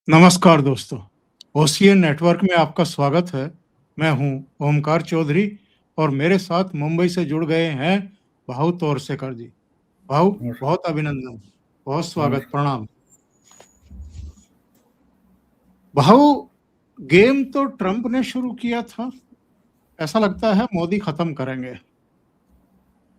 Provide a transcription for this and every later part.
नमस्कार दोस्तों, ocean network में आपका स्वागत है। मैं हूं ओमकार चौधरी और मेरे साथ मुंबई से जुड़ गए हैं भाऊ तोरसेकर जी। भाऊ, नमस्कार। बहुत अभिनंदन, बहुत स्वागत, नमस्कार। प्रणाम। भाऊ, गेम तो ट्रंप ने शुरू किया था, ऐसा लगता है मोदी खत्म करेंगे।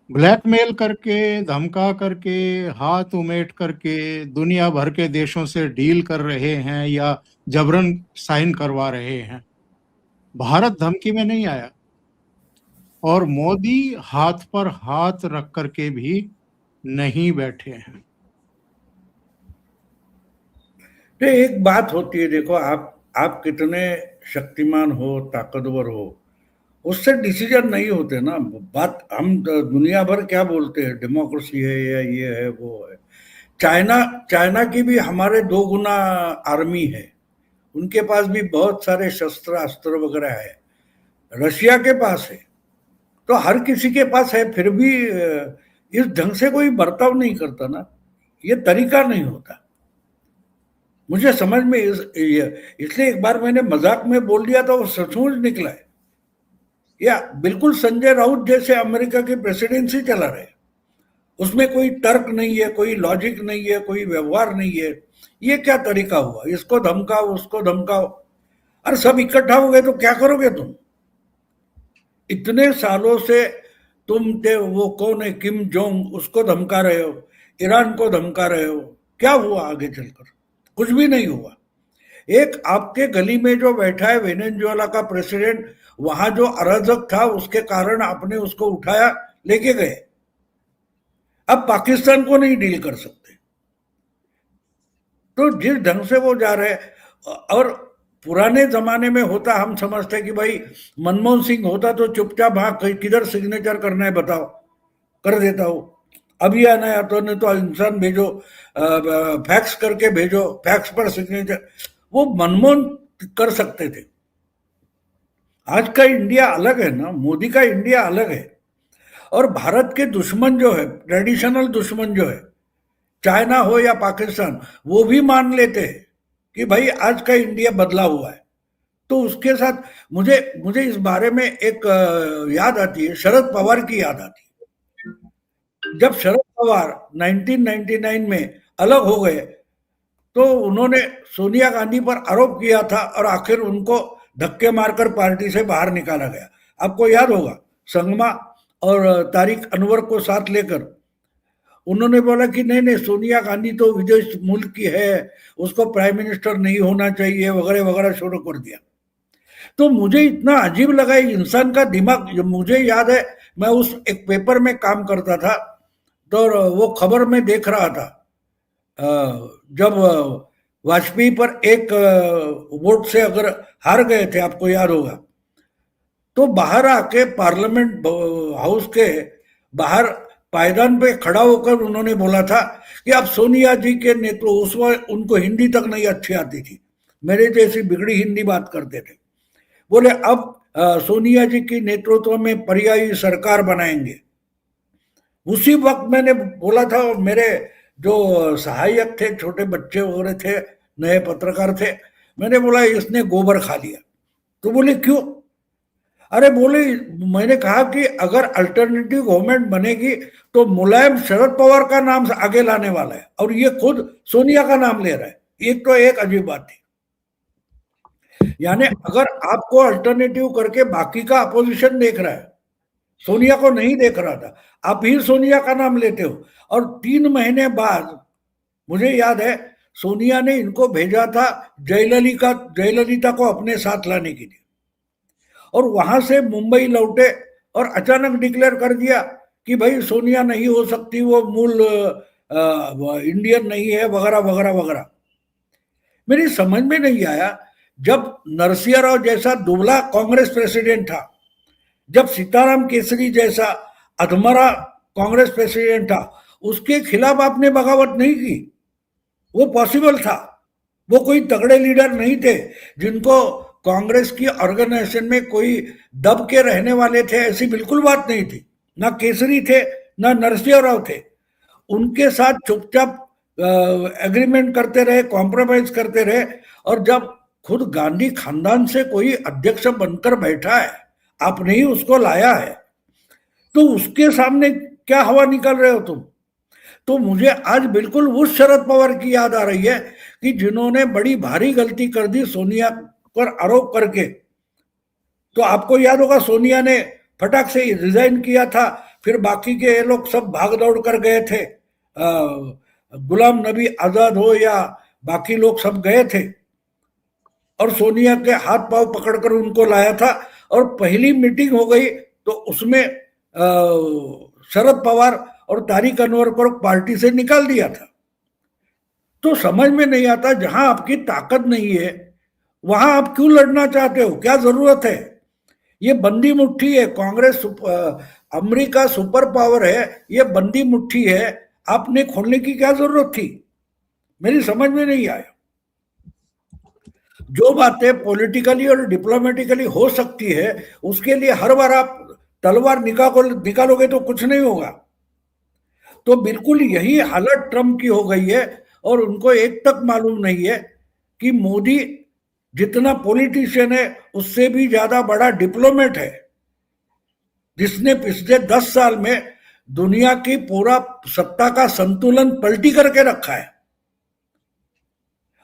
ब्लैकमेल करके, धमका करके, हाथ उमेट करके दुनिया भर के देशों से डील कर रहे हैं या जबरन साइन करवा रहे हैं। भारत धमकी में नहीं आया और मोदी हाथ पर हाथ रख करके भी नहीं बैठे हैं। तो एक बात होती है, देखो आप कितने शक्तिमान हो, ताकतवर हो, उससे डिसीजन नहीं होते ना। बात हम दुनिया भर क्या बोलते हैं, डेमोक्रेसी है या ये है वो है। चाइना चाइना की भी हमारे 2 गुना आर्मी है, उनके पास भी बहुत सारे शस्त्र अस्त्र वगैरह है। रशिया के पास है, तो हर किसी के पास है, फिर भी इस ढंग से कोई बर्ताव नहीं करता ना। ये तरीका नहीं होता। मुझे समझ में इसलिए एक बार मैंने मजाक में बोल दिया तो वो सचमुच निकला है। या बिल्कुल संजय राउत जैसे अमेरिका की प्रेसिडेंसी चला रहे, उसमें कोई तर्क नहीं है, कोई लॉजिक नहीं है, कोई व्यवहार नहीं है। ये क्या तरीका हुआ? इसको धमकाओ, उसको धमकाओ, और सब इकट्ठा हो गए तो क्या करोगे तुम? इतने सालों से तुम थे, वो कौन है, किम जोंग, उसको धमका रहे हो, ईरान को धमका रहे हो। क्या हुआ आगे चलकर? कुछ भी नहीं हुआ। एक आपके गली में जो बैठा है वेनेजुएला का प्रेसिडेंट, वहां जो अराजक था उसके कारण आपने उसको उठाया, लेके गए। अब पाकिस्तान को नहीं डील कर सकते। तो जिस ढंग से वो जा रहे हैं, और पुराने जमाने में होता, हम समझते कि भाई मनमोहन सिंह होता तो चुपचाप, हाँ किधर सिग्नेचर करना है बताओ, कर देता हूं। अभी आना है तो, नहीं तो इंसान भेजो, फैक्स करके भेजो, फैक्स पर सिग्नेचर, वो मनमोहन कर सकते थे। आज का इंडिया अलग है ना, मोदी का इंडिया अलग है। और भारत के दुश्मन जो है, ट्रेडिशनल दुश्मन जो है, चाइना हो या पाकिस्तान, वो भी मान लेते हैं कि भाई आज का इंडिया बदला हुआ है। तो उसके साथ मुझे मुझे इस बारे में एक याद आती है, शरद पवार की याद आती है। जब शरद पवार 1999 में अलग हो गए, तो उन्होंने सोनिया गांधी पर आरोप किया था और आखिर उनको धक्के मारकर पार्टी से बाहर निकाला गया। आपको याद होगा, संगमा और तारिक अनवर को साथ लेकर उन्होंने बोला कि नहीं नहीं, सोनिया गांधी तो विदेश मुल्क की है, उसको प्राइम मिनिस्टर नहीं होना चाहिए, वगैरह वगैरह शुरू कर दिया। तो मुझे इतना अजीब लगा इंसान का दिमाग। मुझे याद है, मैं उस एक पेपर में काम करता था, तो वो खबर में देख रहा था, जब वाजपेयी पर एक वोट से अगर हार गए थे, आपको याद होगा, तो बाहर आके पार्लियामेंट हाउस के बाहर पायदान पे खड़ा होकर उन्होंने बोला था कि अब सोनिया जी के नेतृत्व, उस वक्त उनको हिंदी तक नहीं अच्छी आती थी, मेरे जैसी बिगड़ी हिंदी बात करते थे, बोले अब सोनिया जी की नेतृत्व में पर्यायी सरकार बनाएंगे। उसी वक्त मैंने बोला था, और मेरे जो सहायक थे, छोटे बच्चे वगैरह थे, नए पत्रकार थे, मैंने बोला इसने गोबर खा लिया। तो बोले क्यों? अरे बोले, मैंने कहा कि अगर अल्टरनेटिव गवर्नमेंट बनेगी तो मुलायम शरद पवार का नाम आगे लाने वाला है, और ये खुद सोनिया का नाम ले रहा है। एक तो एक अजीब बात थी। यानी अगर आपको अल्टरनेटिव करके बाकी का अपोजिशन देख रहा है, सोनिया को नहीं देख रहा था, आप ही सोनिया का नाम लेते हो। और 3 महीने बाद मुझे याद है, सोनिया ने इनको भेजा था जयललिता को अपने साथ लाने के लिए, और वहां से मुंबई लौटे और अचानक डिक्लेयर कर दिया कि भाई सोनिया नहीं हो सकती, वो मूल इंडियन नहीं है, वगैरह वगैरह वगैरह। मेरी समझ में नहीं आया, जब नरसिंह राव जैसा दुबला कांग्रेस प्रेसिडेंट था, जब सीताराम केसरी जैसा अधमरा कांग्रेस प्रेसिडेंट था, उसके खिलाफ आपने बगावत नहीं की। वो पॉसिबल था। वो कोई तगड़े लीडर नहीं थे जिनको कांग्रेस की ऑर्गेनाइजेशन में कोई दब के रहने वाले थे, ऐसी बिल्कुल बात नहीं थी। ना केसरी थे, ना नरसिंह राव थे। उनके साथ चुपचाप एग्रीमेंट करते रहे, कॉम्प्रोमाइज करते रहे, और जब खुद गांधी खानदान से कोई अध्यक्ष बनकर बैठा है, आपने ही उसको लाया है, तो उसके सामने क्या हवा निकाल रहे हो तुम? तो मुझे आज बिल्कुल उस शरद पवार की याद आ रही है कि जिन्होंने बड़ी भारी गलती कर दी सोनिया पर आरोप करके। तो आपको याद होगा सोनिया ने फटाक से रिजाइन किया था, फिर बाकी के ये लोग सब भाग दौड़ कर गए थे, गुलाम नबी आजाद हो या बाकी लोग सब गए थे, और सोनिया के हाथ पांव पकड़कर उनको लाया था, और पहली मीटिंग हो गई तो उसमें शरद पवार और तारिक अनवर को पार्टी से निकाल दिया था। तो समझ में नहीं आता, जहां आपकी ताकत नहीं है वहां आप क्यों लड़ना चाहते हो? क्या जरूरत है? ये बंदी मुट्ठी है, कांग्रेस अमेरिका सुपर पावर है, ये बंदी मुट्ठी है, आपने खोलने की क्या जरूरत थी? मेरी समझ में नहीं आया। जो बातें पॉलिटिकली और डिप्लोमेटिकली हो सकती है, उसके लिए हर बार आप तलवार निकालोगे तो कुछ नहीं होगा। तो बिल्कुल यही हालत ट्रंप की हो गई है, और उनको एक तक मालूम नहीं है कि मोदी जितना पॉलिटिशियन है उससे भी ज्यादा बड़ा डिप्लोमेट है, जिसने पिछले 10 साल में दुनिया की पूरा सत्ता का संतुलन पलटी करके रखा है,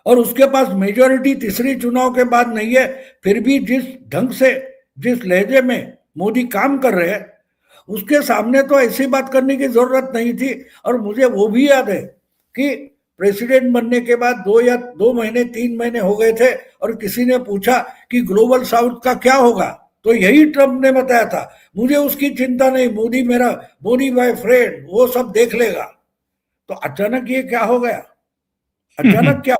और उसके पास मेजोरिटी तीसरी चुनाव के बाद नहीं है, फिर भी जिस ढंग से, जिस लहजे में मोदी काम कर रहे हैं, उसके सामने तो ऐसी बात करने की जरूरत नहीं थी। और मुझे वो भी याद है कि प्रेसिडेंट बनने के बाद 2 महीने 3 महीने हो गए थे, और किसी ने पूछा कि ग्लोबल साउथ का क्या होगा, तो यही ट्रंप ने बताया था, मुझे उसकी चिंता नहीं, मोदी माय फ्रेंड, वो सब देख लेगा। तो अचानक ये क्या हो गया? अचानक क्या?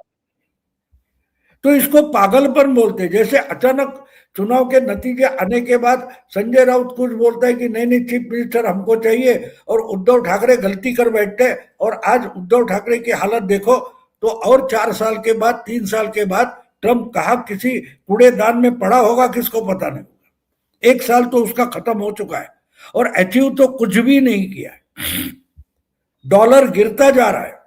तो इसको पागलपन बोलते। जैसे अचानक चुनाव के नतीजे आने के बाद संजय राउत कुछ बोलता है कि नहीं नहीं चीफ मिनिस्टर हमको चाहिए, और उद्धव ठाकरे गलती कर बैठते, और आज उद्धव ठाकरे की हालत देखो। तो और 4 साल के बाद, 3 साल के बाद ट्रंप कहा किसी कूड़ेदान में पड़ा होगा, किसको पता नहीं होगा। 1 साल तो उसका खत्म हो चुका है, और अचीव तो कुछ भी नहीं किया है। डॉलर गिरता जा रहा है,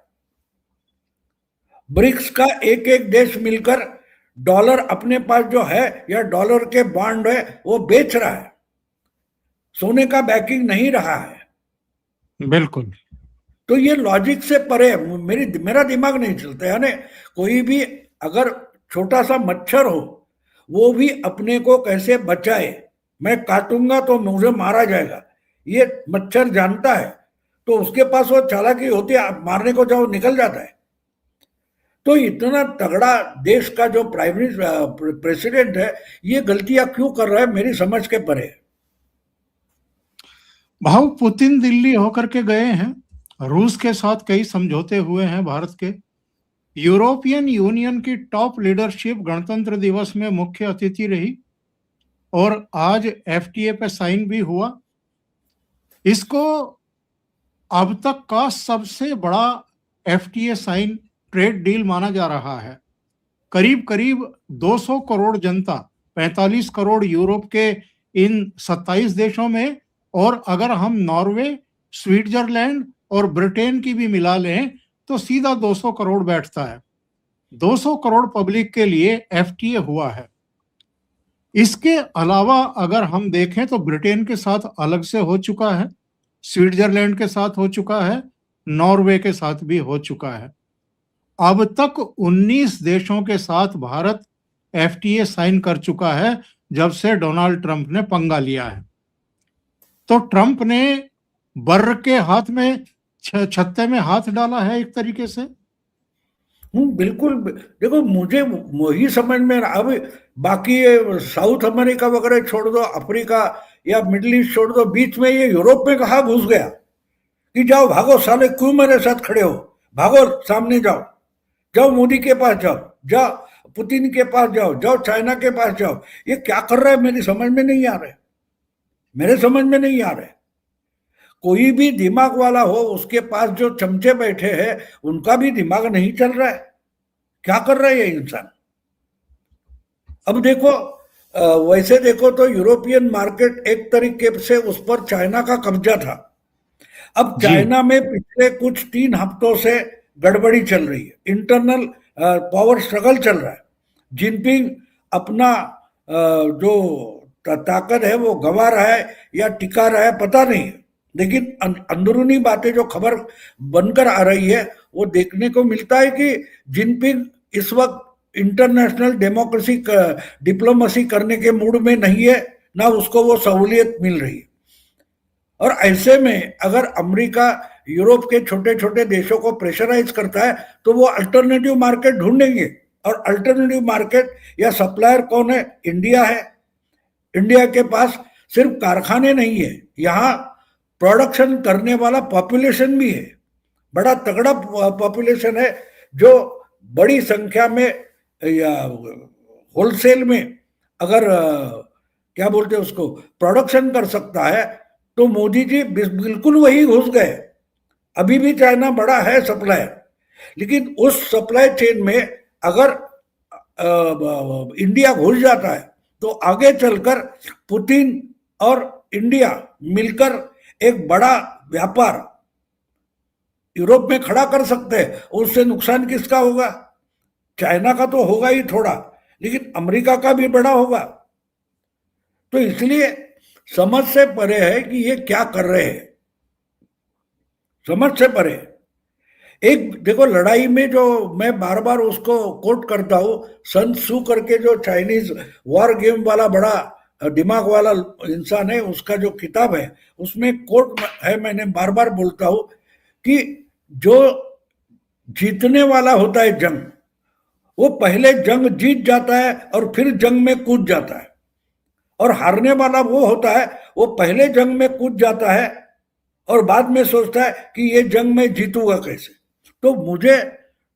ब्रिक्स का एक एक देश मिलकर डॉलर अपने पास जो है या डॉलर के बॉन्ड है वो बेच रहा है, सोने का बैकिंग नहीं रहा है। बिल्कुल। तो ये लॉजिक से परे मेरा दिमाग नहीं चलता। यानी कोई भी अगर छोटा सा मच्छर हो, वो भी अपने को कैसे बचाए, मैं काटूंगा तो मुझे मारा जाएगा, ये मच्छर जानता है, तो उसके पास वो चालाकी होती है, मारने को जाओ निकल जाता है। तो इतना तगड़ा देश का जो प्रेसिडेंट है, ये गलतियां क्यों कर रहा है, मेरी समझ के परे है। भाव पुतिन दिल्ली होकर के गए हैं, रूस के साथ कई समझौते हुए हैं भारत के। यूरोपियन यूनियन की टॉप लीडरशिप गणतंत्र दिवस में मुख्य अतिथि रही, और आज एफटीए पे साइन भी हुआ। इसको अब तक का सबसे बड़ा एफटीए साइन ट्रेड डील माना जा रहा है। करीब करीब 200 करोड़ जनता, 45 करोड़ यूरोप के इन 27 देशों में, और अगर हम नॉर्वे, स्विट्जरलैंड और ब्रिटेन की भी मिला लें तो सीधा 200 करोड़ बैठता है। 200 करोड़ पब्लिक के लिए एफटीए हुआ है। इसके अलावा अगर हम देखें तो ब्रिटेन के साथ अलग से हो चुका है, स्विट्जरलैंड के साथ हो चुका है, नॉर्वे के साथ भी हो चुका है। अब तक 19 देशों के साथ भारत एफटीए साइन कर चुका है जब से डोनाल्ड ट्रंप ने पंगा लिया है। तो ट्रंप ने बर्र के हाथ में छत्ते में हाथ डाला है एक तरीके से। बिल्कुल। देखो मुझे वही समझ में अब बाकी साउथ अमेरिका वगैरह छोड़ दो, अफ्रीका या मिडिल ईस्ट छोड़ दो, बीच में ये यूरोप में कहा घुस गया कि जाओ भागो साले, क्यों मेरे साथ खड़े हो, भागो सामने जाओ, जाओ मोदी के पास जाओ, जाओ पुतिन के पास जाओ, जाओ चाइना के पास जाओ। ये क्या कर रहा है मेरी समझ में नहीं आ रहा है, मेरे समझ में नहीं आ रहा है। कोई भी दिमाग वाला हो, उसके पास जो चमचे बैठे हैं उनका भी दिमाग नहीं चल रहा है। क्या कर रहा है ये इंसान? अब देखो, वैसे देखो तो यूरोपियन मार्केट एक तरीके से उस पर चाइना का कब्जा था। अब चाइना में पिछले कुछ 3 हफ्तों से गड़बड़ी चल रही है, इंटरनल पावर स्ट्रगल चल रहा है। जिनपिंग अपना जो ताकत है वो गंवा रहा है या टिका रहा है पता नहीं, लेकिन अंदरूनी बातें जो खबर बनकर आ रही है वो देखने को मिलता है कि जिनपिंग इस वक्त इंटरनेशनल डेमोक्रेसी डिप्लोमेसी करने के मूड में नहीं है, ना उसको वो सहूलियत मिल रही है। और ऐसे में अगर अमेरिका यूरोप के छोटे छोटे देशों को प्रेशराइज करता है तो वो अल्टरनेटिव मार्केट ढूंढेंगे, और अल्टरनेटिव मार्केट या सप्लायर कौन है? इंडिया है। इंडिया के पास सिर्फ कारखाने नहीं है, यहाँ प्रोडक्शन करने वाला पॉपुलेशन भी है, बड़ा तगड़ा पॉपुलेशन है जो बड़ी संख्या में या होलसेल में अगर क्या बोलते हैं उसको प्रोडक्शन कर सकता है तो मोदी जी बिल्कुल वही घुस गए। अभी भी चाइना बड़ा है सप्लायर, लेकिन उस सप्लाई चेन में अगर इंडिया घुस जाता है तो आगे चलकर पुतिन और इंडिया मिलकर एक बड़ा व्यापार यूरोप में खड़ा कर सकते हैं। उससे नुकसान किसका होगा? चाइना का तो होगा ही थोड़ा, लेकिन अमेरिका का भी बड़ा होगा। तो इसलिए समझ से परे है कि ये क्या कर रहे हैं, समझ से परे। एक देखो लड़ाई में जो मैं बार बार उसको कोट करता हूं, सन सू करके जो चाइनीज वॉर गेम वाला बड़ा दिमाग वाला इंसान है, उसका जो किताब है उसमें कोट है, मैंने बार बार बोलता हूं कि जो जीतने वाला होता है जंग, वो पहले जंग जीत जाता है और फिर जंग में कूद जाता है, और हारने वाला वो होता है वो पहले जंग में कूद जाता है और बाद में सोचता है कि ये जंग में जीतूंगा कैसे। तो मुझे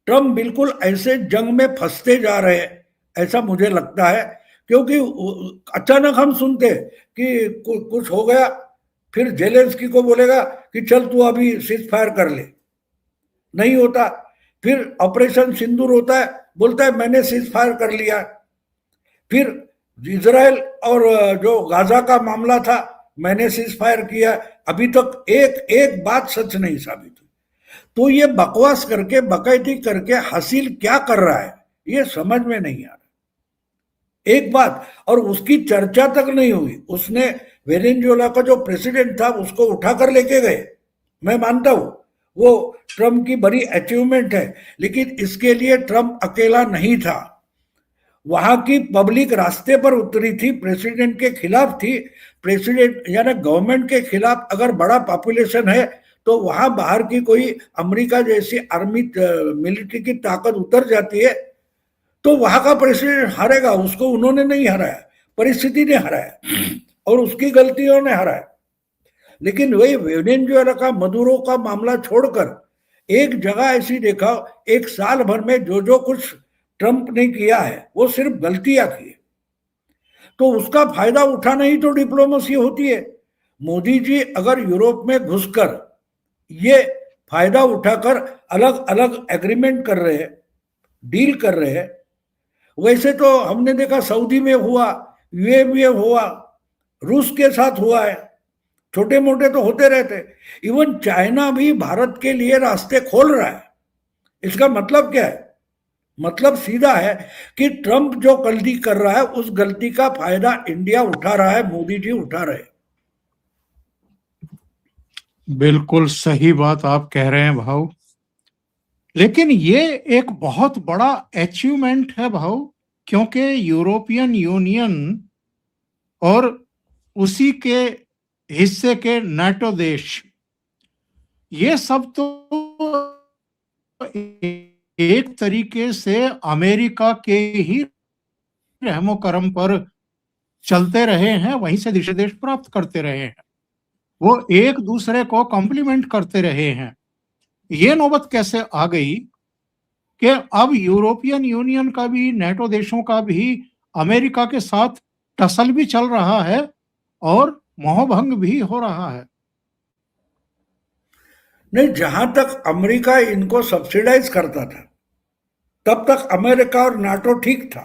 ट्रम्प बिल्कुल ऐसे जंग में फंसते जा रहे हैं ऐसा मुझे लगता है, क्योंकि अचानक हम सुनते कि कुछ हो गया, फिर जेलेंस्की को बोलेगा कि चल तू अभी सीज फायर कर ले, नहीं होता। फिर ऑपरेशन सिंदूर होता है, बोलता है मैंने सीज फायर कर लिया। फिर इजराइल और जो गाजा का मामला था, मैंने सीज फायर किया, अभी तक एक एक बात सच नहीं साबित हुई। तो ये बकवास करके बकैती करके हासिल क्या कर रहा है ये समझ में नहीं आ रहा। एक बात, और उसकी चर्चा तक नहीं हुई। उसने वेनेजुएला का जो प्रेसिडेंट था उसको उठाकर लेके गए, मैं मानता हूं वो ट्रम्प की बड़ी अचीवमेंट है, लेकिन इसके लिए ट्रम्प अकेला नहीं था। वहां की पब्लिक रास्ते पर उतरी थी, प्रेसिडेंट के खिलाफ थी। प्रेसिडेंट यानी गवर्नमेंट के खिलाफ अगर बड़ा पॉपुलेशन है तो वहां बाहर की कोई अमेरिका जैसी आर्मी मिलिट्री की ताकत उतर जाती है तो वहां का प्रेसिडेंट हारेगा। उसको उन्होंने नहीं हराया, परिस्थिति ने हराया और उसकी गलतियों ने हराया। लेकिन वही वेनेजुएला का मदुरो का मामला छोड़कर एक जगह ऐसी देखा, एक साल भर में जो जो कुछ ट्रंप ने किया है वो सिर्फ गलतियां की, तो उसका फायदा उठाना ही तो डिप्लोमेसी होती है। मोदी जी अगर यूरोप में घुसकर ये फायदा उठाकर अलग अलग एग्रीमेंट कर रहे हैं, डील कर रहे हैं, वैसे तो हमने देखा सऊदी में हुआ, यूएई में हुआ, रूस के साथ हुआ है, छोटे मोटे तो होते रहते। इवन चाइना भी भारत के लिए रास्ते खोल रहा है। इसका मतलब क्या है? मतलब सीधा है कि ट्रंप जो गलती कर रहा है उस गलती का फायदा इंडिया उठा रहा है, मोदी जी उठा रहे। बिल्कुल सही बात आप कह रहे हैं भाऊ, लेकिन ये एक बहुत बड़ा अचीवमेंट है भाऊ, क्योंकि यूरोपियन यूनियन और उसी के हिस्से के नाटो देश, ये सब तो एक तरीके से अमेरिका के ही रहमो करम पर चलते रहे हैं, वहीं से दिशा देश प्राप्त करते रहे हैं, वो एक दूसरे को कॉम्प्लीमेंट करते रहे हैं। ये नौबत कैसे आ गई कि अब यूरोपियन यूनियन का भी, नाटो देशों का भी अमेरिका के साथ टसल भी चल रहा है और मोहभंग भी हो रहा है। नहीं, जहां तक अमेरिका इनको सब्सिडाइज करता था तब तक अमेरिका और नाटो ठीक था।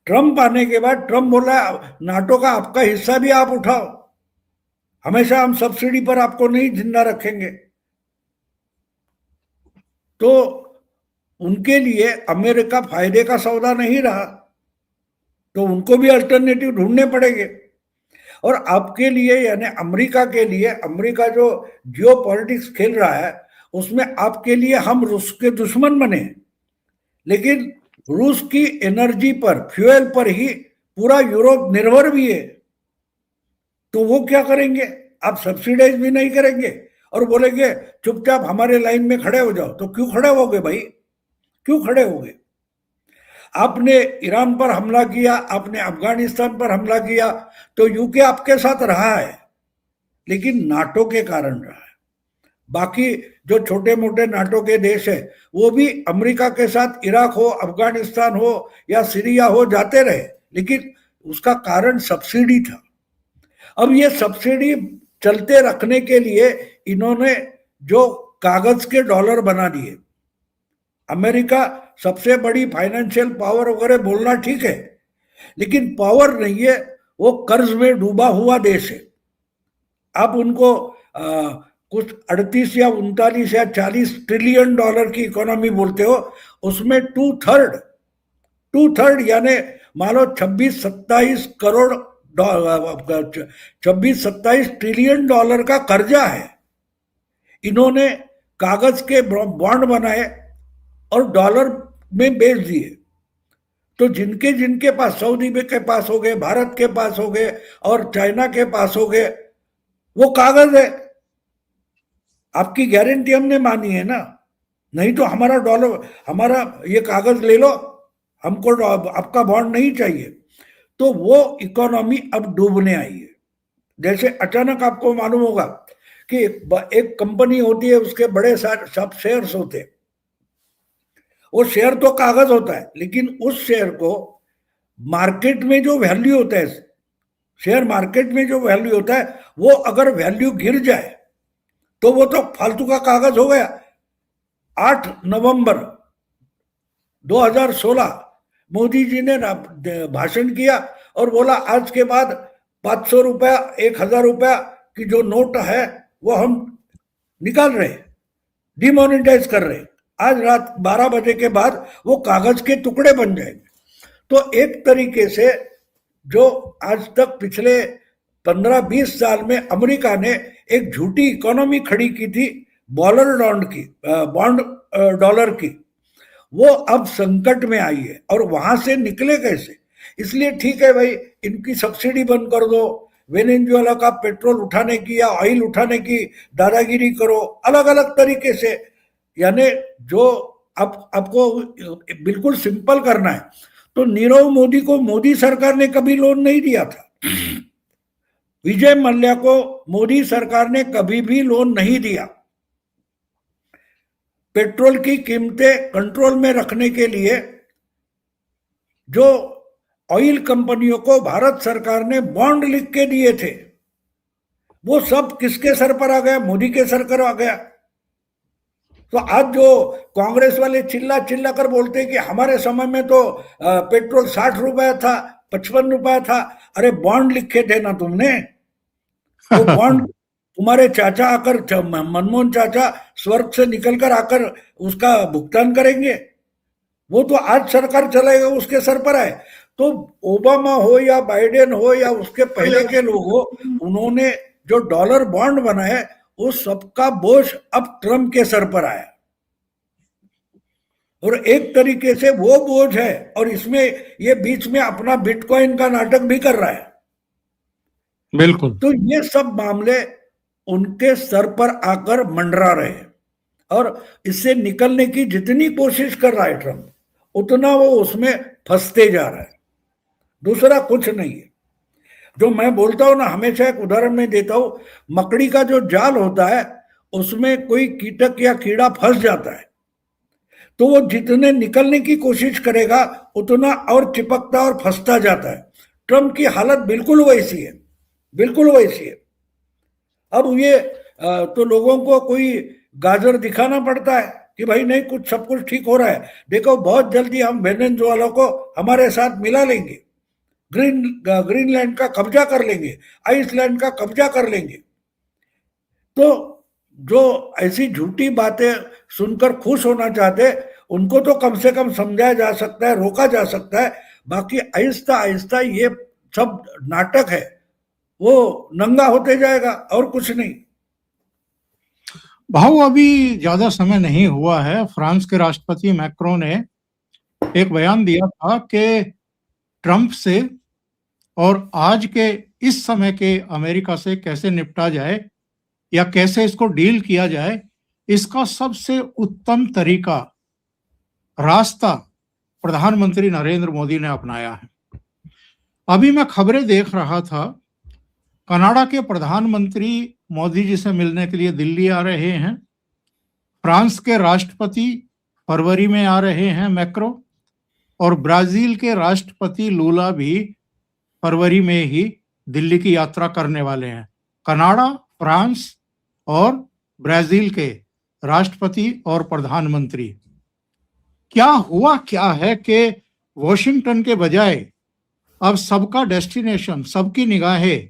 ट्रंप आने के बाद ट्रंप बोला नाटो का आपका हिस्सा भी आप उठाओ, हमेशा हम सब्सिडी पर आपको नहीं जिंदा रखेंगे। तो उनके लिए अमेरिका फायदे का सौदा नहीं रहा, तो उनको भी अल्टरनेटिव ढूंढने पड़ेंगे। और आपके लिए यानी अमेरिका के लिए, अमेरिका जो जियो पॉलिटिक्स खेल रहा है उसमें आपके लिए हम रूस के दुश्मन बने, लेकिन रूस की एनर्जी पर, फ्यूल पर ही पूरा यूरोप निर्भर भी है। तो वो क्या करेंगे? आप सब्सिडाइज भी नहीं करेंगे और बोलेंगे चुपचाप हमारे लाइन में खड़े हो जाओ। तो क्यों खड़े होगे भाई, क्यों खड़े होगे? आपने ईरान पर हमला किया, आपने अफगानिस्तान पर हमला किया, तो यूके आपके साथ रहा है, लेकिन नाटो के कारण रहा है। बाकी जो छोटे मोटे नाटो के देश है वो भी अमेरिका के साथ इराक हो, अफगानिस्तान हो या सीरिया हो जाते रहे, लेकिन उसका कारण सब्सिडी था। अब ये सब्सिडी चलते रखने के लिए इन्होंने जो कागज के डॉलर बना दिए। अमेरिका सबसे बड़ी फाइनेंशियल पावर वगैरह बोलना ठीक है, लेकिन पावर नहीं है, वो कर्ज में डूबा हुआ देश है। आप उनको कुछ 38 या 39 या 40 ट्रिलियन डॉलर की इकोनॉमी बोलते हो, उसमें टू थर्ड यानी मान लो 26-27 ट्रिलियन डॉलर का कर्जा है। इन्होंने कागज के बॉन्ड बनाए और डॉलर में बेच दिए। तो जिनके जिनके पास, सऊदी के पास हो गए, भारत के पास हो गए और चाइना के पास हो गए, वो कागज है। आपकी गारंटी हमने मानी है ना, नहीं तो हमारा डॉलर, हमारा ये कागज ले लो, हमको आपका बॉन्ड नहीं चाहिए। तो वो इकोनॉमी अब डूबने आई है। जैसे अचानक आपको मालूम होगा कि एक कंपनी होती है, उसके बड़े सब शेयर्स होते हैं। वो शेयर तो कागज होता है, लेकिन उस शेयर को मार्केट में जो वैल्यू होता है, शेयर मार्केट में जो वैल्यू होता है, वो अगर वैल्यू गिर जाए तो वो तो फालतू का कागज हो गया। 8 नवंबर 2016 मोदी जी ने भाषण किया और बोला आज के बाद 500 रुपया, 1000 रुपया की जो नोट है वो हम निकाल रहे, डिमोनेटाइज कर रहे। आज रात 12 बजे के बाद वो कागज के टुकड़े बन जाएंगे। तो एक तरीके से जो आज तक पिछले 15-20 साल में अमेरिका ने एक झूठी इकोनॉमी खड़ी की थी, बॉन्ड डॉलर की, वो अब संकट में आई है। और वहां से निकले कैसे? इसलिए ठीक है भाई, इनकी सब्सिडी बंद कर दो, वेनेजुएला का पेट्रोल उठाने की या ऑयल उठाने की दादागिरी करो, अलग अलग तरीके से। यानी जो आपको बिल्कुल सिंपल करना है, तो नीरव मोदी को मोदी सरकार ने कभी लोन नहीं दिया था। विजय मल्ल्या को मोदी सरकार ने कभी भी लोन नहीं दिया। पेट्रोल की कीमतें कंट्रोल में रखने के लिए जो ऑयल कंपनियों को भारत सरकार ने बॉन्ड लिख के दिए थे, वो सब किसके सर पर आ गया? मोदी के सर पर आ गया। तो आज जो कांग्रेस वाले चिल्ला चिल्ला कर बोलते हैं कि हमारे समय में तो पेट्रोल 60 रुपया था, 55 रुपया था। अरे बॉन्ड लिखे थे ना तुमने, वो बॉन्ड तुम्हारे चाचा आकर, मनमोहन चाचा स्वर्ग से निकलकर आकर उसका भुगतान करेंगे। वो तो आज सरकार चलाएगा, उसके सर पर है। तो ओबामा हो या बाइडेन हो या उसके पहले के लोग हो, उन्होंने जो डॉलर बॉन्ड बनाए, उस सबका बोझ अब ट्रम्प के सर पर आया। और एक तरीके से वो बोझ है, और इसमें ये बीच में अपना बिटकॉइन का नाटक भी कर रहा है। बिल्कुल। तो ये सब मामले उनके सर पर आकर मंडरा रहे हैं, और इससे निकलने की जितनी कोशिश कर रहा है ट्रम्प, उतना वो उसमें फंसते जा रहा है। दूसरा कुछ नहीं है। जो मैं बोलता हूं ना, हमेशा एक उदाहरण में देता हूं, मकड़ी का जो जाल होता है उसमें कोई कीटक या कीड़ा फंस जाता है, तो वो जितने निकलने की कोशिश करेगा उतना और चिपकता और फंसता जाता है। ट्रम्प की हालत बिल्कुल वैसी है, बिल्कुल वैसी है। अब ये तो लोगों को कोई गाजर दिखाना पड़ता है कि भाई नहीं, कुछ सब कुछ ठीक हो रहा है, देखो बहुत जल्दी हम वेनेजुएला को हमारे साथ मिला लेंगे, ग्रीनलैंड का कब्जा कर लेंगे, आइसलैंड का कब्जा कर लेंगे। तो जो ऐसी झूठी बातें सुनकर खुश होना चाहते, उनको तो कम से कम समझाया जा सकता है, रोका जा सकता है, बाकी आहिस्ता आहिस्ता ये सब नाटक है वो नंगा होते जाएगा और कुछ नहीं। भाऊ अभी ज्यादा समय नहीं हुआ है, फ्रांस के राष्ट्रपति मैक्रो ने एक बयान दिया था कि ट्रंप से और आज के इस समय के अमेरिका से कैसे निपटा जाए या कैसे इसको डील किया जाए, इसका सबसे उत्तम तरीका रास्ता प्रधानमंत्री नरेंद्र मोदी ने अपनाया है। अभी मैं खबरें देख रहा था, कनाडा के प्रधानमंत्री मोदी जी से मिलने के लिए दिल्ली आ रहे हैं, फ्रांस के राष्ट्रपति फरवरी में आ रहे हैं मैक्रो, और ब्राजील के राष्ट्रपति लूला भी फरवरी में ही दिल्ली की यात्रा करने वाले हैं। कनाडा, फ्रांस और ब्राजील के राष्ट्रपति और प्रधानमंत्री। क्या है कि वॉशिंगटन के बजाय अब सबका डेस्टिनेशन, सबकी निगाहें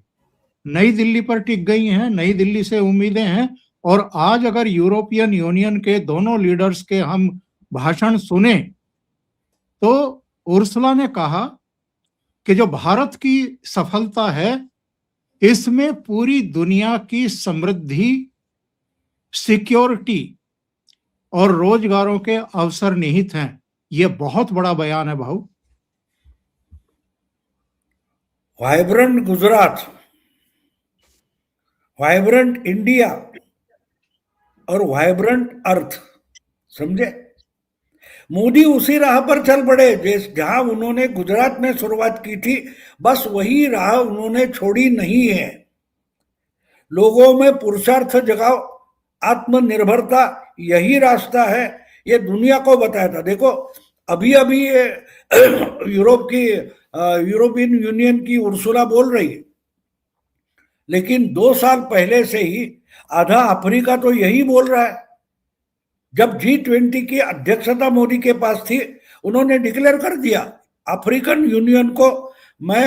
नई दिल्ली पर टिक गई हैं, नई दिल्ली से उम्मीदें हैं। और आज अगर यूरोपियन यूनियन के दोनों लीडर्स के हम भाषण सुने तो उर्सुला ने कहा कि जो भारत की सफलता है इसमें पूरी दुनिया की समृद्धि, सिक्योरिटी और रोजगारों के अवसर निहित हैं। ये बहुत बड़ा बयान है भाऊ। वाइब्रेंट गुजरात, वाइब्रेंट इंडिया और वाइब्रेंट अर्थ, समझे? मोदी उसी राह पर चल पड़े जहां उन्होंने गुजरात में शुरुआत की थी, बस वही राह उन्होंने छोड़ी नहीं है। लोगों में पुरुषार्थ जगाओ, आत्मनिर्भरता, यही रास्ता है। ये दुनिया को बताया था। देखो अभी अभी ये यूरोपियन यूनियन की उर्सुला बोल रही है, लेकिन 2 साल पहले से ही आधा अफ्रीका तो यही बोल रहा है। जब G20 की अध्यक्षता मोदी के पास थी, उन्होंने डिक्लेयर कर दिया अफ्रीकन यूनियन को मैं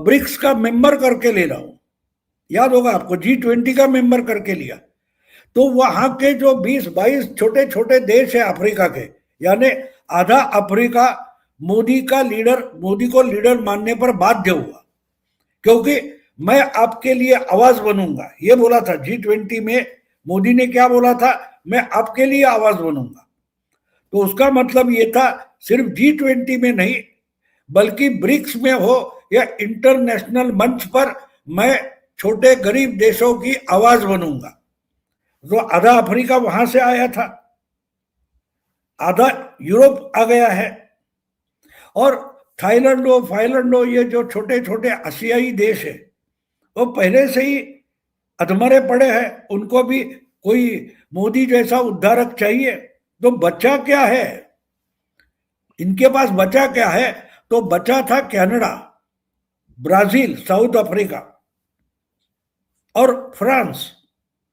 ब्रिक्स का मेंबर करके ले रहा हूं। याद होगा आपको, G20 का मेंबर करके लिया। तो वहां के जो 20-22 छोटे छोटे देश है अफ्रीका के, यानी आधा अफ्रीका मोदी को लीडर मानने पर बाध्य हुआ, क्योंकि मैं आपके लिए आवाज बनूंगा, ये बोला था। G20 में मोदी ने क्या बोला था? मैं आपके लिए आवाज बनूंगा। तो उसका मतलब ये था सिर्फ G20 में नहीं, बल्कि ब्रिक्स में हो या इंटरनेशनल मंच पर मैं छोटे गरीब देशों की आवाज बनूंगा। तो आधा अफ्रीका वहां से आया था, आधा यूरोप आ गया है, और थाईलैंड हो, ये जो छोटे छोटे आसियाई देश है वो पहले से ही अधमरे पड़े हैं। उनको भी कोई मोदी जैसा उद्धारक चाहिए। तो बचा क्या है इनके पास? बचा क्या है? तो बचा था कनाडा, ब्राजील, साउथ अफ्रीका और फ्रांस,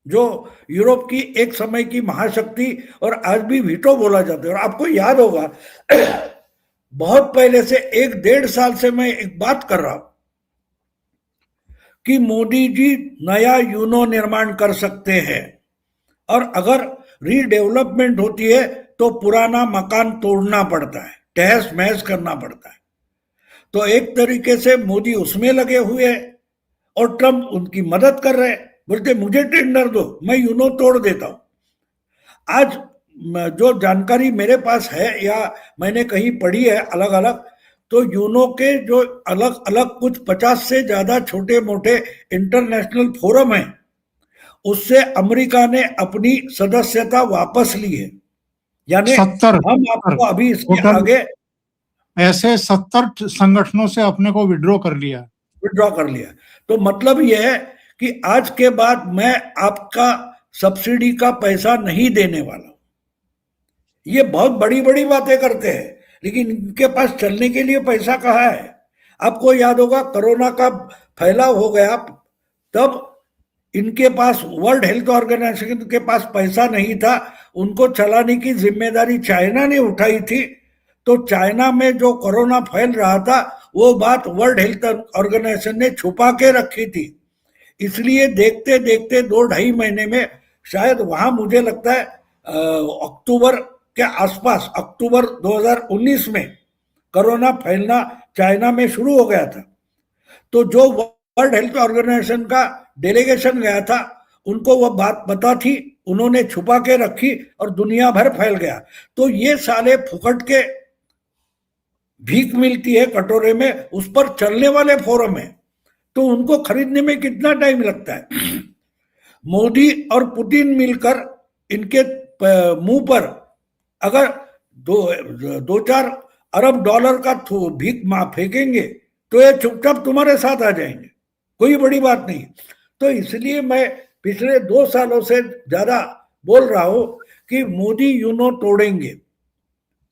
जो यूरोप की एक समय की महाशक्ति और आज भी वीटो बोला जाता है। और आपको याद होगा बहुत पहले से 1-1.5 साल से मैं एक बात कर रहा हूं कि मोदी जी नया यूनो निर्माण कर सकते हैं, और अगर रीडेवलपमेंट होती है तो पुराना मकान तोड़ना पड़ता है, तहस महस करना पड़ता है। तो एक तरीके से मोदी उसमें लगे हुए हैं और ट्रंप उनकी मदद कर रहे हैं। बोलते मुझे टेंडर दो, मैं यूनो तोड़ देता हूं। आज जो जानकारी मेरे पास है या मैंने कहीं पढ़ी है अलग अलग, तो यूनो के जो अलग अलग कुछ 50 से ज्यादा छोटे मोटे इंटरनेशनल फोरम हैं, उससे अमेरिका ने अपनी सदस्यता वापस ली है। यानी 70 हम आपको अभी इसके आगे ऐसे 70 संगठनों से अपने को विड्रॉ कर लिया। तो मतलब यह है कि आज के बाद मैं आपका सब्सिडी का पैसा नहीं देने वाला। ये बहुत बड़ी बड़ी बातें करते हैं, लेकिन इनके पास चलने के लिए पैसा कहाँ है? आपको याद होगा कोरोना का फैलाव हो गया, तब इनके पास, वर्ल्ड हेल्थ ऑर्गेनाइजेशन के पास पैसा नहीं था, उनको चलाने की जिम्मेदारी चाइना ने उठाई थी। तो चाइना में जो कोरोना फैल रहा था वो बात वर्ल्ड हेल्थ ऑर्गेनाइजेशन ने छुपा के रखी थी। इसलिए देखते देखते 2-2.5 महीने में, शायद वहां मुझे लगता है अक्टूबर के आसपास अक्टूबर 2019 में कोरोना फैलना चाइना में शुरू हो गया था, तो जो वर्ल्ड हेल्थ ऑर्गेनाइजेशन का डेलीगेशन गया था उनको वह बात पता थी, उन्होंने छुपा के रखी और दुनिया भर फैल गया। तो ये साले फुकट के भीख मिलती है कटोरे में, उस पर चलने वाले फोरम है, तो उनको खरीदने में कितना टाइम लगता है। मोदी और पुतिन मिलकर इनके मुंह पर अगर दो चार अरब डॉलर का भीख फेंकेंगे तो ये चुपचाप तुम्हारे साथ आ जाएंगे, कोई बड़ी बात नहीं। तो इसलिए मैं पिछले 2 सालों से ज्यादा बोल रहा हूं कि मोदी यूनो तोड़ेंगे।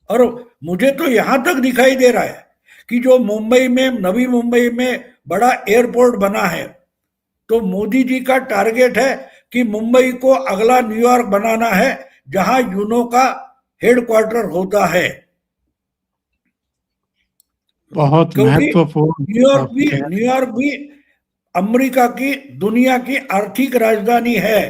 और मुझे तो यहां तक दिखाई दे रहा है कि जो मुंबई में, नवी मुंबई में बड़ा एयरपोर्ट बना है, तो मोदी जी का टारगेट है कि मुंबई को अगला न्यूयॉर्क बनाना है, जहां यूनो का हेडक्वार्टर होता है। बहुत क्योंकि महत्वपूर्ण न्यूयॉर्क भी अमेरिका की, दुनिया की आर्थिक राजधानी है।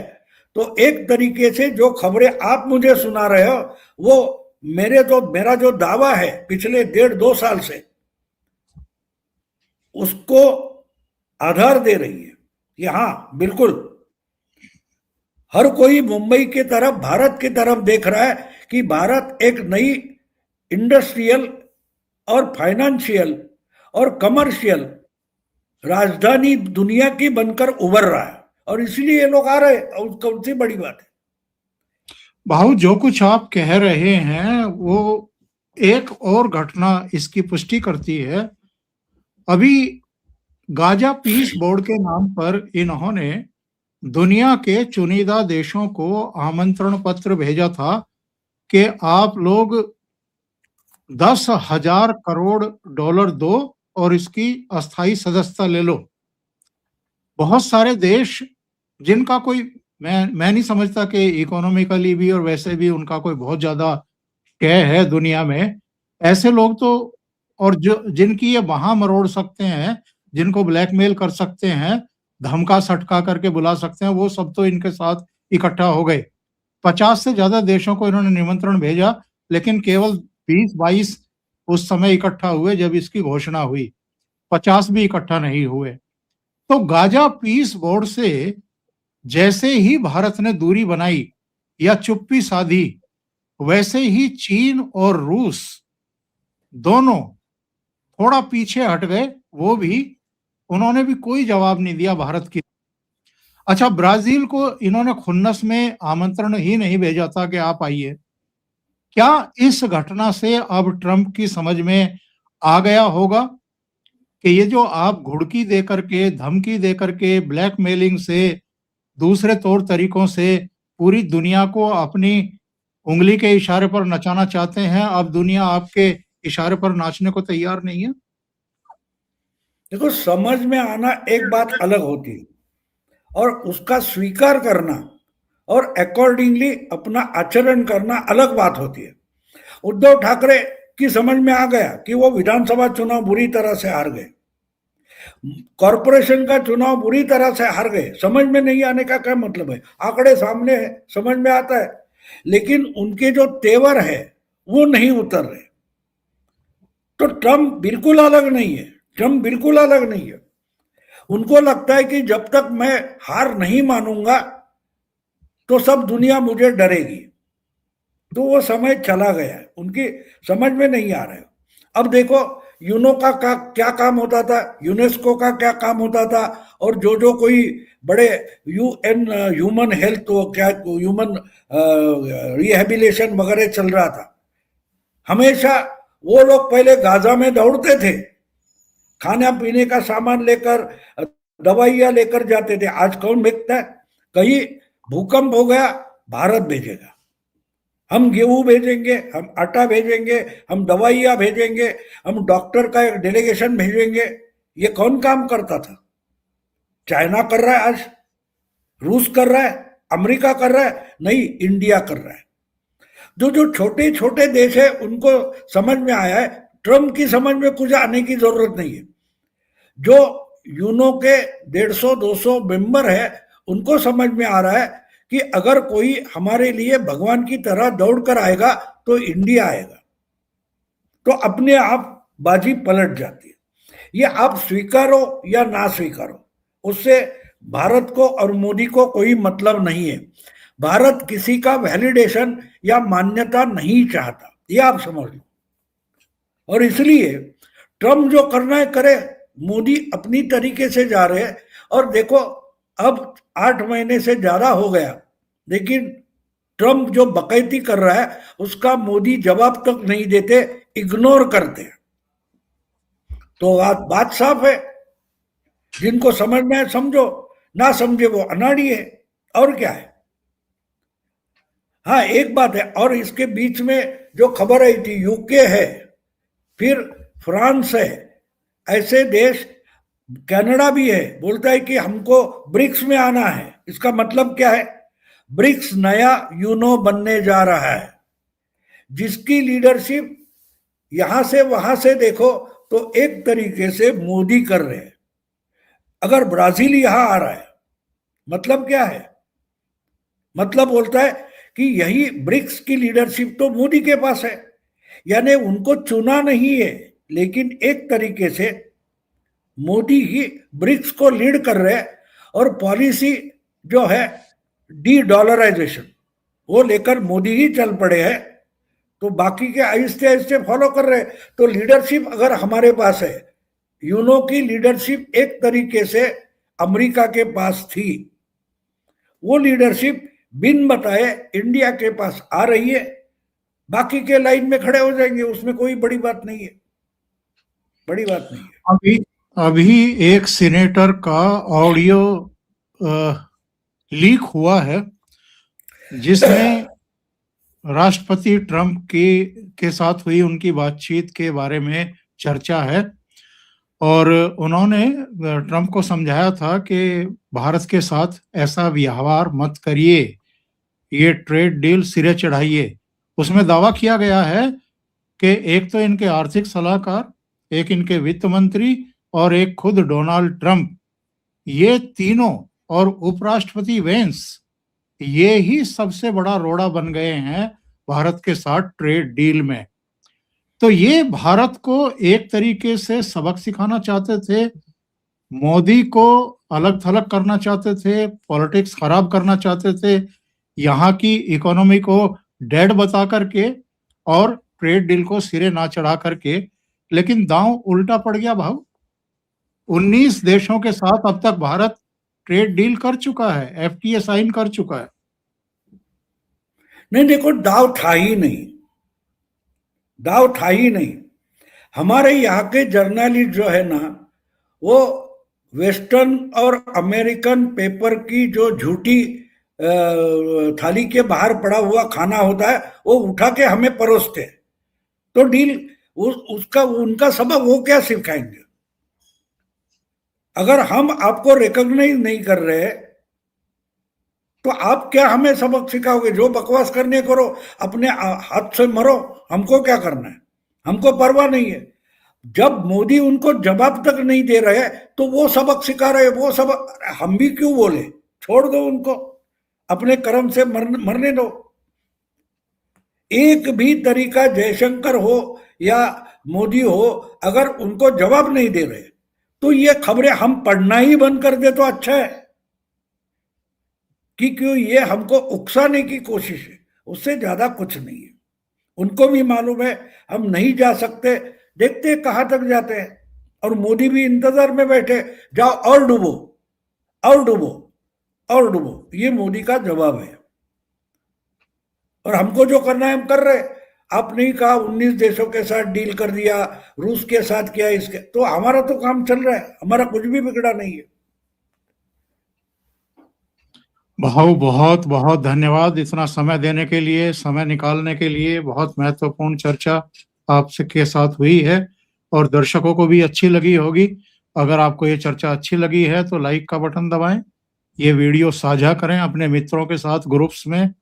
तो एक तरीके से जो खबरें आप मुझे सुना रहे हो वो मेरा जो दावा है पिछले 1.5-2 साल से, उसको आधार दे रही है कि हाँ बिल्कुल हर कोई मुंबई की तरफ, भारत की तरफ देख रहा है कि भारत एक नई इंडस्ट्रियल और फाइनेंशियल और कमर्शियल राजधानी दुनिया की बनकर उभर रहा है, और इसलिए ये लोग आ रहे हैं। और कौन सी बड़ी बात है। भाऊ, जो कुछ आप कह रहे हैं वो एक और घटना इसकी पुष्टि करती है। अभी गाजा पीस बोर्ड के नाम पर इन्होंने दुनिया के चुनिंदा देशों को आमंत्रण पत्र भेजा था कि आप लोग 10,000 करोड़ डॉलर दो और इसकी अस्थाई सदस्यता ले लो। बहुत सारे देश जिनका कोई, मैं नहीं समझता कि इकोनॉमिकली भी और वैसे भी उनका कोई बहुत ज्यादा शेयर है दुनिया में, ऐसे लोग तो, और जो जिनकी ये वहां मरोड़ सकते हैं, जिनको ब्लैकमेल कर सकते हैं, धमका सटका करके बुला सकते हैं, वो सब तो इनके साथ इकट्ठा हो गए। 50 से ज्यादा देशों को इन्होंने निमंत्रण भेजा, लेकिन केवल 20-22 उस समय इकट्ठा हुए जब इसकी घोषणा हुई, 50 भी इकट्ठा नहीं हुए। तो गाजा पीस बोर्ड से जैसे ही भारत ने दूरी बनाई या चुप्पी साधी, वैसे ही चीन और रूस दोनों थोड़ा पीछे हट गए। वो भी, उन्होंने भी कोई जवाब नहीं दिया भारत की। अच्छा, ब्राजील को इन्होंने खुन्नस में आमंत्रण ही नहीं भेजा था कि आप आइए। क्या इस घटना से अब ट्रंप की समझ में आ गया होगा कि ये जो आप घुड़की दे करके, धमकी दे करके, ब्लैकमेलिंग से, दूसरे तौर तरीकों से पूरी दुनिया को अपनी उंगली के इशारे पर नचाना चाहते हैं, अब दुनिया आपके इशारे पर नाचने को तैयार नहीं है? देखो, समझ में आना एक बात अलग होती है और उसका स्वीकार करना और अकॉर्डिंगली अपना आचरण करना अलग बात होती है। उद्धव ठाकरे की समझ में आ गया कि वो विधानसभा चुनाव बुरी तरह से हार गए, कॉरपोरेशन का चुनाव बुरी तरह से हार गए। समझ में नहीं आने का क्या मतलब है, आंकड़े सामने है, समझ में आता है, लेकिन उनके जो तेवर है वो नहीं उतर रहे। तो ट्रंप बिल्कुल अलग नहीं है, ट्रंप बिल्कुल अलग नहीं है। उनको लगता है कि जब तक मैं हार नहीं मानूंगा तो सब दुनिया मुझे डरेगी। तो वो समय चला गया है, उनकी समझ में नहीं आ रहा है। अब देखो, यूनो का क्या काम होता था, यूनेस्को का क्या काम होता था, और जो कोई बड़े यूएन ह्यूमन हेल्थ, क्या ह्यूमन रिहेबिलिटेशन वगैरह चल रहा था, हमेशा वो लोग पहले गाजा में दौड़ते थे, खाना पीने का सामान लेकर, दवाइयां लेकर जाते थे। आज कौन भेजता है? कहीं भूकंप हो गया, भारत भेजेगा, हम गेहूं भेजेंगे, हम आटा भेजेंगे, हम दवाइयां भेजेंगे, हम डॉक्टर का एक डेलीगेशन भेजेंगे। ये कौन काम करता था? चाइना कर रहा है, आज रूस कर रहा है, अमेरिका कर रहा है, नहीं इंडिया कर रहा है। जो छोटे छोटे देश है उनको समझ में आया है, ट्रंप की समझ में कुछ आने की जरूरत नहीं है। जो यूनो के 150-200 मेंबर है उनको समझ में आ रहा है कि अगर कोई हमारे लिए भगवान की तरह दौड़ कर आएगा तो इंडिया आएगा, तो अपने आप बाजी पलट जाती है। ये आप स्वीकारो या ना स्वीकारो, उससे भारत को और मोदी को कोई मतलब नहीं है। भारत किसी का वैलिडेशन या मान्यता नहीं चाहता, ये आप समझ लो। और इसलिए ट्रम्प जो करना है करे, मोदी अपनी तरीके से जा रहे हैं। और देखो अब 8 महीने से ज्यादा हो गया, लेकिन ट्रम्प जो बकैती कर रहा है उसका मोदी जवाब तक नहीं देते, इग्नोर करते हैं। तो बात साफ है, जिनको समझना है समझो, ना समझे वो अनाड़ी है, और क्या है। हाँ एक बात है, और इसके बीच में जो खबर आई थी, यूके है, फिर फ्रांस है, ऐसे देश, कनाडा भी है, बोलता है कि हमको ब्रिक्स में आना है। इसका मतलब क्या है? ब्रिक्स नया यूनो बनने जा रहा है, जिसकी लीडरशिप यहां से वहां से देखो तो एक तरीके से मोदी कर रहे हैं। अगर ब्राजील यहां आ रहा है, मतलब क्या है? मतलब बोलता है कि यही ब्रिक्स की लीडरशिप तो मोदी के पास है, यानी उनको चुना नहीं है, लेकिन एक तरीके से मोदी ही ब्रिक्स को लीड कर रहे हैं। और पॉलिसी जो है डी डॉलराइजेशन, वो लेकर मोदी ही चल पड़े हैं, तो बाकी के आहिस्ते आहिस्ते फॉलो कर रहे हैं। तो लीडरशिप अगर हमारे पास है, यूनो की लीडरशिप एक तरीके से अमेरिका के पास थी, वो लीडरशिप बिन बताए इंडिया के पास आ रही है। बाकी के लाइन में खड़े हो जाएंगे, उसमें कोई बड़ी बात नहीं है, बड़ी बात नहीं है। अभी अभी एक सीनेटर का ऑडियो लीक हुआ है, जिसमें राष्ट्रपति ट्रंप के साथ हुई उनकी बातचीत के बारे में चर्चा है। और उन्होंने ट्रंप को समझाया था कि भारत के साथ ऐसा व्यवहार मत करिए, ये ट्रेड डील सिरे चढ़ाइए। उसमें दावा किया गया है कि एक तो इनके आर्थिक सलाहकार, एक इनके वित्त मंत्री और एक खुद डोनाल्ड ट्रंप, ये तीनों और उपराष्ट्रपति वेंस, ये ही सबसे बड़ा रोड़ा बन गए हैं भारत के साथ ट्रेड डील में। तो ये भारत को एक तरीके से सबक सिखाना चाहते थे, मोदी को अलग थलग करना चाहते थे, पॉलिटिक्स खराब करना चाहते थे, यहाँ की इकोनॉमी को डेड बता करके और ट्रेड डील को सिरे ना चढ़ा करके। लेकिन दांव उल्टा पड़ गया भाव। 19 देशों के साथ अब तक भारत ट्रेड डील कर चुका है, एफटीए साइन कर चुका है। नहीं देखो, दाव था ही नहीं, दाव था ही नहीं। हमारे यहाँ के जर्नलिस्ट जो है ना, वो वेस्टर्न और अमेरिकन पेपर की जो झूठी थाली के बाहर पड़ा हुआ खाना होता है, वो उठा के हमें परोसते। तो डील उसका उनका सबक वो क्या सिखाएंगे? अगर हम आपको रिकॉग्नाइज नहीं कर रहे तो आप क्या हमें सबक सिखाओगे? जो बकवास करने करो, अपने हाथ से मरो, हमको क्या करना है, हमको परवाह नहीं है। जब मोदी उनको जवाब तक नहीं दे रहे तो वो सबक सिखा रहे, वो सबक हम भी क्यों बोले? छोड़ दो उनको, अपने कर्म से मरने दो। एक भी तरीका जयशंकर हो या मोदी हो, अगर उनको जवाब नहीं दे रहे तो ये खबरें हम पढ़ना ही बंद कर दे तो अच्छा है। कि क्यों ये हमको उकसाने की कोशिश है, उससे ज्यादा कुछ नहीं है। उनको भी मालूम है हम नहीं जा सकते, देखते कहां तक जाते हैं। और मोदी भी इंतजार में बैठे, जाओ और डूबो, और डूबो, और डूबो, ये मोदी का जवाब है। और हमको जो करना है हम कर रहे। आप नहीं कहा 19 देशों के साथ डील कर दिया, रूस के साथ किया, इसके तो हमारा तो काम चल रहा है, हमारा कुछ भी बिगड़ा नहीं है। भाऊ बहुत बहुत धन्यवाद इतना समय देने के लिए, समय निकालने के लिए। बहुत महत्वपूर्ण चर्चा आपसे के साथ हुई है और दर्शकों को भी अच्छी लगी होगी। अगर आपको ये चर्चा अच्छी लगी है तो लाइक का बटन दबाएं, ये वीडियो साझा करें अपने मित्रों के साथ ग्रुप्स में।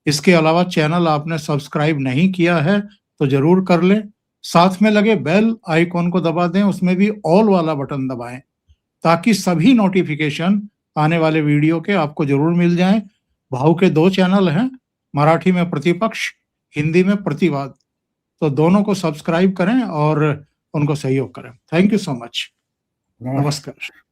इसके अलावा चैनल आपने सब्सक्राइब नहीं किया है तो जरूर कर लें, साथ में लगे बेल आइकॉन को दबा दें, उसमें भी ऑल वाला बटन दबाएं, ताकि सभी नोटिफिकेशन आने वाले वीडियो के आपको जरूर मिल जाएं। भाऊ के 2 चैनल हैं, मराठी में प्रतिपक्ष, हिंदी में प्रतिवाद। तो दोनों को सब्सक्राइब करें और उनको सहयोग करें। Thank you so much. नमस्कार।